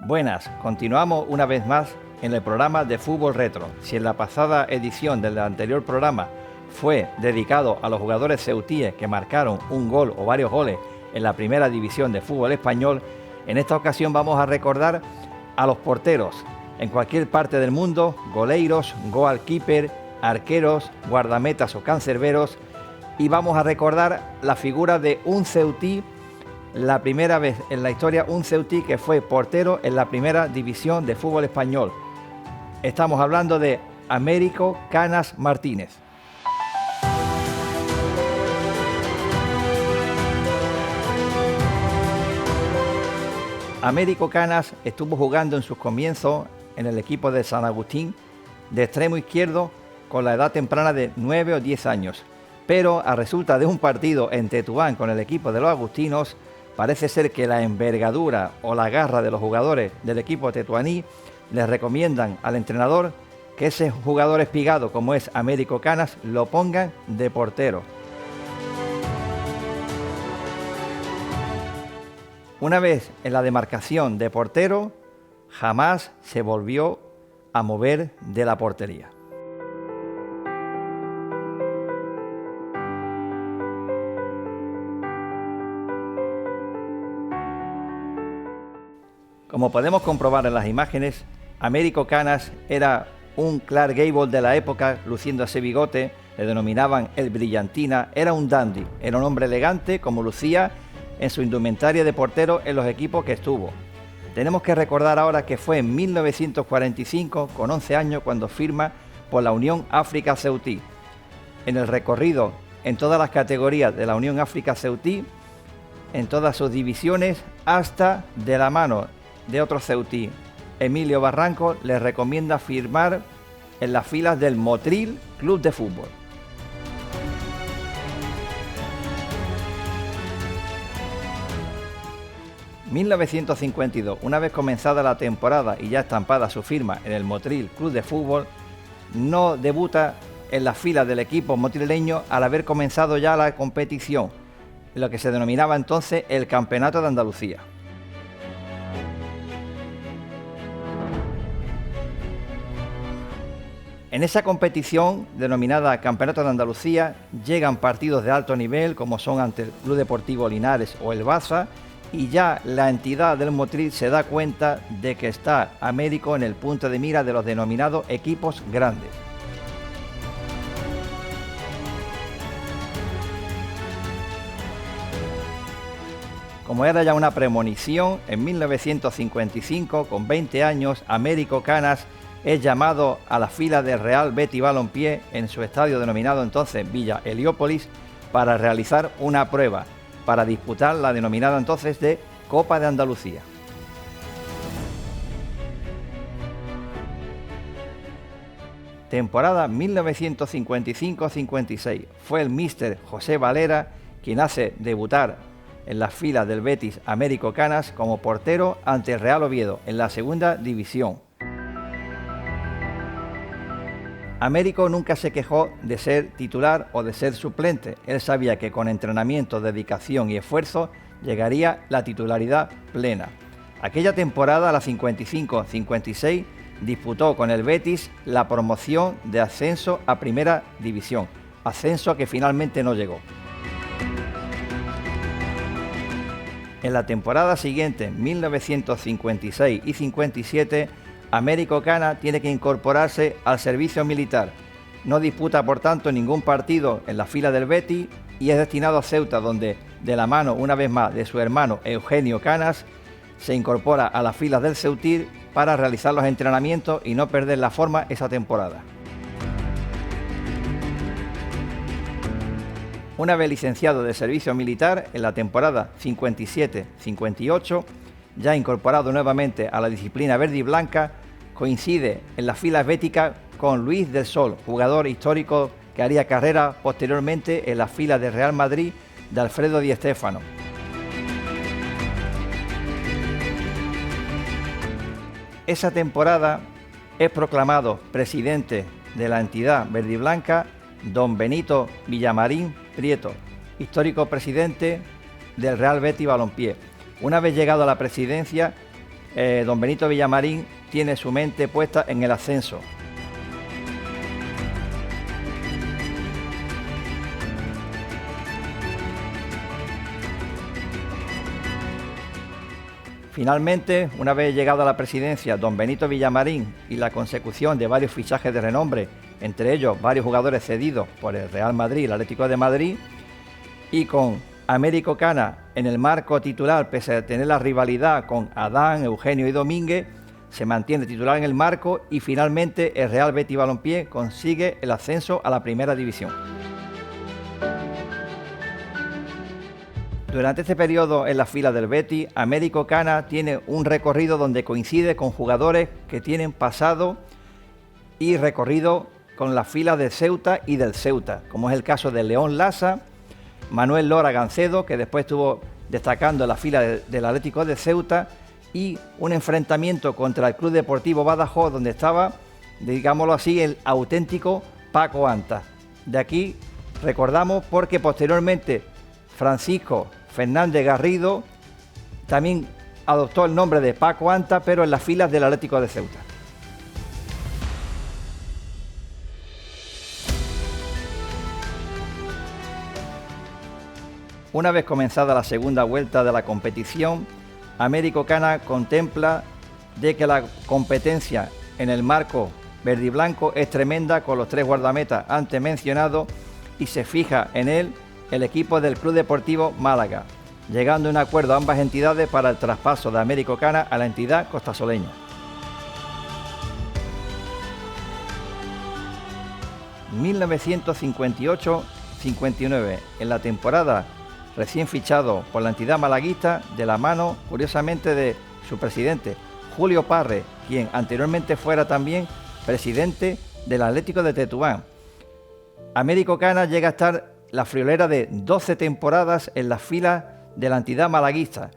Buenas, continuamos una vez más en el programa de Fútbol Retro. Si en la pasada edición del anterior programa fue dedicado a los jugadores ceutíes que marcaron un gol o varios goles en la primera división de fútbol español, en esta ocasión vamos a recordar a los porteros en cualquier parte del mundo, goleiros, goalkeeper, arqueros, guardametas o cancerberos, y vamos a recordar la figura de un ceutí, la primera vez en la historia un ceutí que fue portero en la primera división de fútbol español. Estamos hablando de Américo Canas Martínez. Américo Canas estuvo jugando en sus comienzos en el equipo de San Agustín de extremo izquierdo con la edad temprana de 9 o 10 años, pero a resulta de un partido en Tetuán con el equipo de los agustinos, parece ser que la envergadura o la garra de los jugadores del equipo tetuaní les recomiendan al entrenador que ese jugador espigado como es Américo Canas lo pongan de portero. Una vez en la demarcación de portero, jamás se volvió a mover de la portería. Como podemos comprobar en las imágenes, Américo Canas era un Clark Gable de la época, luciendo ese bigote, le denominaban el brillantina, era un dandy, era un hombre elegante como lucía en su indumentaria de portero en los equipos que estuvo. Tenemos que recordar ahora que fue en 1945, con 11 años, cuando firma por la Unión África Ceutí. En el recorrido en todas las categorías de la Unión África Ceutí, en todas sus divisiones, hasta de la mano de otro ceutí, Emilio Barranco, le recomienda firmar en las filas del Motril Club de Fútbol. En 1952, una vez comenzada la temporada y ya estampada su firma en el Motril Club de Fútbol, no debuta en las filas del equipo motrileño al haber comenzado ya la competición, lo que se denominaba entonces el Campeonato de Andalucía. En esa competición, denominada Campeonato de Andalucía, llegan partidos de alto nivel, como son ante el Club Deportivo Linares o el Baza, y ya la entidad del Motril se da cuenta de que está Américo en el punto de mira de los denominados equipos grandes. Como era ya una premonición, en 1955, con 20 años, Américo Canas es llamado a la fila del Real Betis Balompié en su estadio denominado entonces Villa Heliópolis para realizar una prueba, para disputar la denominada entonces de Copa de Andalucía. Temporada 1955-56. Fue el míster José Valera quien hace debutar en las filas del Betis Américo Canas como portero ante el Real Oviedo en la segunda división. Américo nunca se quejó de ser titular o de ser suplente. Él sabía que con entrenamiento, dedicación y esfuerzo llegaría la titularidad plena. Aquella temporada, la 55-56, disputó con el Betis la promoción de ascenso a Primera División, ascenso que finalmente no llegó. En la temporada siguiente, 1956 y 57, Américo Canas tiene que incorporarse al servicio militar. No disputa, por tanto, ningún partido en la fila del Betis y es destinado a Ceuta, donde, de la mano, una vez más, de su hermano Eugenio Canas, se incorpora a las filas del Ceutir para realizar los entrenamientos y no perder la forma esa temporada. Una vez licenciado de servicio militar, en la temporada 57-58, ya incorporado nuevamente a la disciplina verde y blanca, coincide en las filas béticas con Luis del Sol, jugador histórico que haría carrera posteriormente en las filas del Real Madrid de Alfredo Di Stéfano. Esa temporada es proclamado presidente de la entidad verde y blanca don Benito Villamarín Prieto, histórico presidente del Real Betis Balompié. Una vez llegado a la presidencia, don Benito Villamarín tiene su mente puesta en el ascenso. Finalmente, una vez llegado a la presidencia don Benito Villamarín y la consecución de varios fichajes de renombre, entre ellos varios jugadores cedidos por el Real Madrid y el Atlético de Madrid, y con Américo Canas en el marco titular, pese a tener la rivalidad con Adán, Eugenio y Domínguez, se mantiene titular en el marco y finalmente el Real Betis Balompié consigue el ascenso a la primera división. Durante este periodo en las filas del Betis, Américo Canas tiene un recorrido donde coincide con jugadores que tienen pasado y recorrido con las filas del Ceuta y del Ceuta, como es el caso de León Lasa, Manuel Lora Gancedo, que después estuvo destacando en la fila del Atlético de Ceuta, y un enfrentamiento contra el Club Deportivo Badajoz, donde estaba, digámoslo así, el auténtico Paco Anta. De aquí recordamos porque posteriormente Francisco Fernández Garrido también adoptó el nombre de Paco Anta, pero en las filas del Atlético de Ceuta. Una vez comenzada la segunda vuelta de la competición, Américo Canas contempla de que la competencia en el marco verde y blanco es tremenda con los tres guardametas antes mencionados y se fija en él el equipo del Club Deportivo Málaga, llegando a un acuerdo a ambas entidades para el traspaso de Américo Canas a la entidad costasoleña. En 1958-59, en la temporada recién fichado por la entidad malaguista, de la mano, curiosamente, de su presidente, Julio Parre, quien anteriormente fuera también presidente del Atlético de Tetuán. Américo Canas llega a estar la friolera de 12 temporadas en las filas de la entidad malaguista.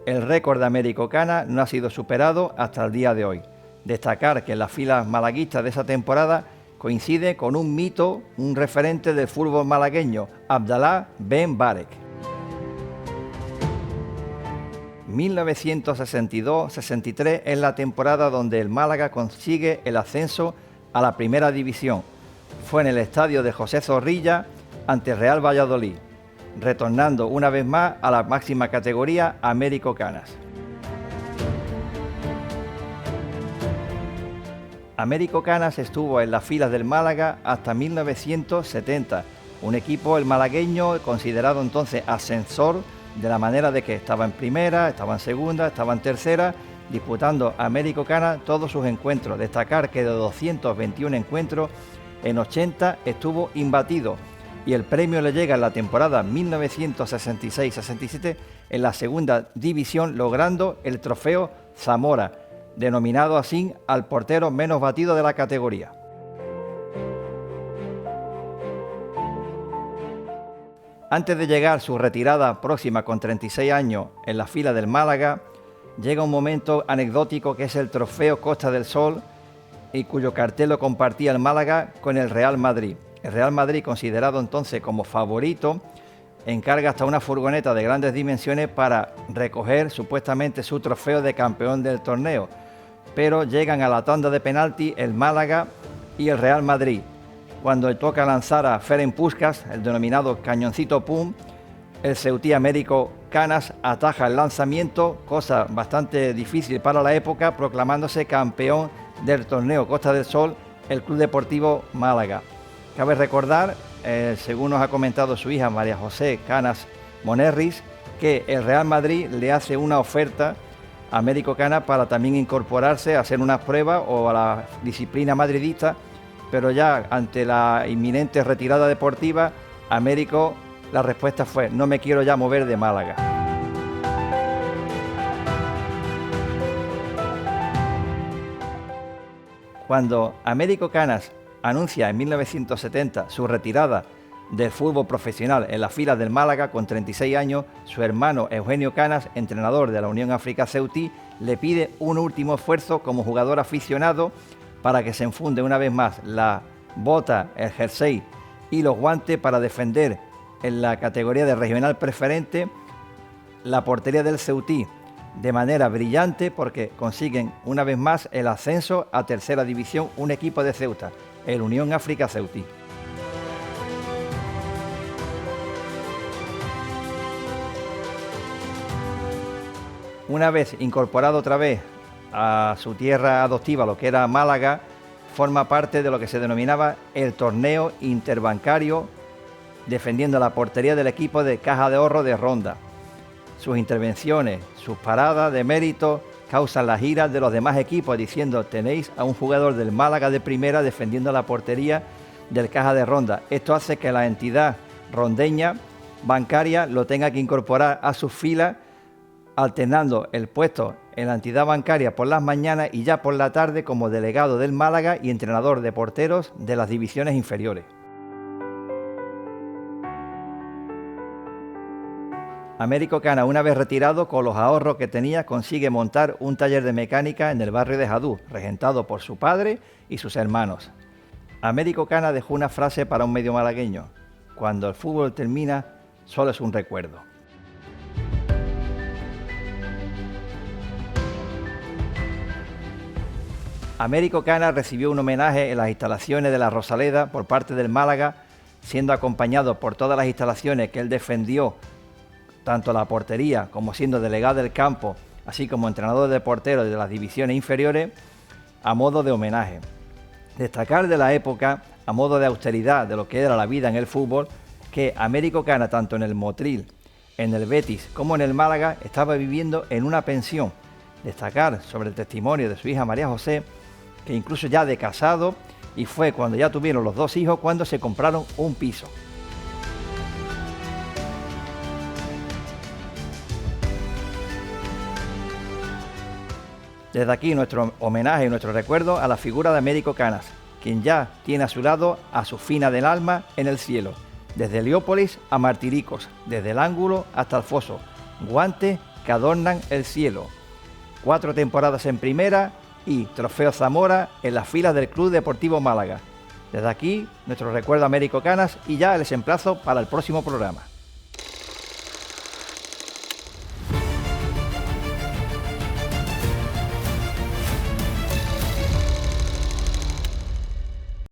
El récord de Américo Canas no ha sido superado hasta el día de hoy. Destacar que en las filas malaguistas de esa temporada coincide con un mito, un referente del fútbol malagueño, Abdalá Ben Barek. 1962-63 es la temporada donde el Málaga consigue el ascenso a la primera división. Fue en el estadio de José Zorrilla ante el Real Valladolid, retornando una vez más a la máxima categoría Américo Canas. Américo Canas estuvo en las filas del Málaga hasta 1970, un equipo, el malagueño, considerado entonces ascensor, de la manera de que estaba en primera, estaba en segunda, estaba en tercera, disputando Américo Canas todos sus encuentros. Destacar que de 221 encuentros, en 80 estuvo imbatido y el premio le llega en la temporada 1966-67 en la segunda división, logrando el trofeo Zamora, denominado así al portero menos batido de la categoría. Antes de llegar su retirada próxima con 36 años en la fila del Málaga, llega un momento anecdótico que es el trofeo Costa del Sol, y cuyo cartel lo compartía el Málaga con el Real Madrid. El Real Madrid, considerado entonces como favorito, encarga hasta una furgoneta de grandes dimensiones para recoger supuestamente su trofeo de campeón del torneo, pero llegan a la tanda de penalti el Málaga y el Real Madrid. Cuando le toca lanzar a Ferenc Puskás, el denominado cañoncito Pum, el ceutí Américo Canas ataja el lanzamiento, cosa bastante difícil para la época, proclamándose campeón del torneo Costa del Sol, el Club Deportivo Málaga. Cabe recordar, según nos ha comentado su hija María José Canas Monerris, que el Real Madrid le hace una oferta a Américo Canas para también incorporarse a hacer unas pruebas o a la disciplina madridista, pero ya ante la inminente retirada deportiva, Américo, la respuesta fue: no me quiero ya mover de Málaga. Cuando Américo Canas anuncia en 1970 su retirada del fútbol profesional en las filas del Málaga con 36 años, su hermano Eugenio Canas, entrenador de la Unión África Ceutí, le pide un último esfuerzo como jugador aficionado para que se enfunde una vez más la bota, el jersey y los guantes para defender en la categoría de regional preferente la portería del Ceutí de manera brillante, porque consiguen una vez más el ascenso a tercera división un equipo de Ceuta, el Unión África Ceutí. Una vez incorporado otra vez a su tierra adoptiva, lo que era Málaga, forma parte de lo que se denominaba el torneo interbancario, defendiendo la portería del equipo de Caja de Ahorro de Ronda. Sus intervenciones, sus paradas de mérito causan las iras de los demás equipos, diciendo: tenéis a un jugador del Málaga de primera defendiendo la portería del Caja de Ronda. Esto hace que la entidad rondeña bancaria lo tenga que incorporar a sus filas, alternando el puesto en la entidad bancaria por las mañanas y ya por la tarde como delegado del Málaga y entrenador de porteros de las divisiones inferiores. Américo Cana, una vez retirado, con los ahorros que tenía, consigue montar un taller de mecánica en el barrio de Jadú, regentado por su padre y sus hermanos. Américo Cana dejó una frase para un medio malagueño: cuando el fútbol termina, solo es un recuerdo. Américo Cana recibió un homenaje en las instalaciones de la Rosaleda por parte del Málaga, siendo acompañado por todas las instalaciones que él defendió, tanto la portería como siendo delegado del campo, así como entrenador de porteros de las divisiones inferiores, a modo de homenaje. Destacar de la época, a modo de austeridad de lo que era la vida en el fútbol, que Américo Cana, tanto en el Motril, en el Betis como en el Málaga, estaba viviendo en una pensión. Destacar sobre el testimonio de su hija María José, que incluso ya de casado, y fue cuando ya tuvieron los dos hijos cuando se compraron un piso. Desde aquí nuestro homenaje y nuestro recuerdo a la figura de Américo Canas, quien ya tiene a su lado a su fina del alma en el cielo, desde Heliópolis a Martiricos, desde el ángulo hasta el foso, guantes que adornan el cielo. 4 temporadas en primera y Trofeo Zamora en las filas del Club Deportivo Málaga. Desde aquí nuestro recuerdo a Américo Canas y ya les emplazo para el próximo programa.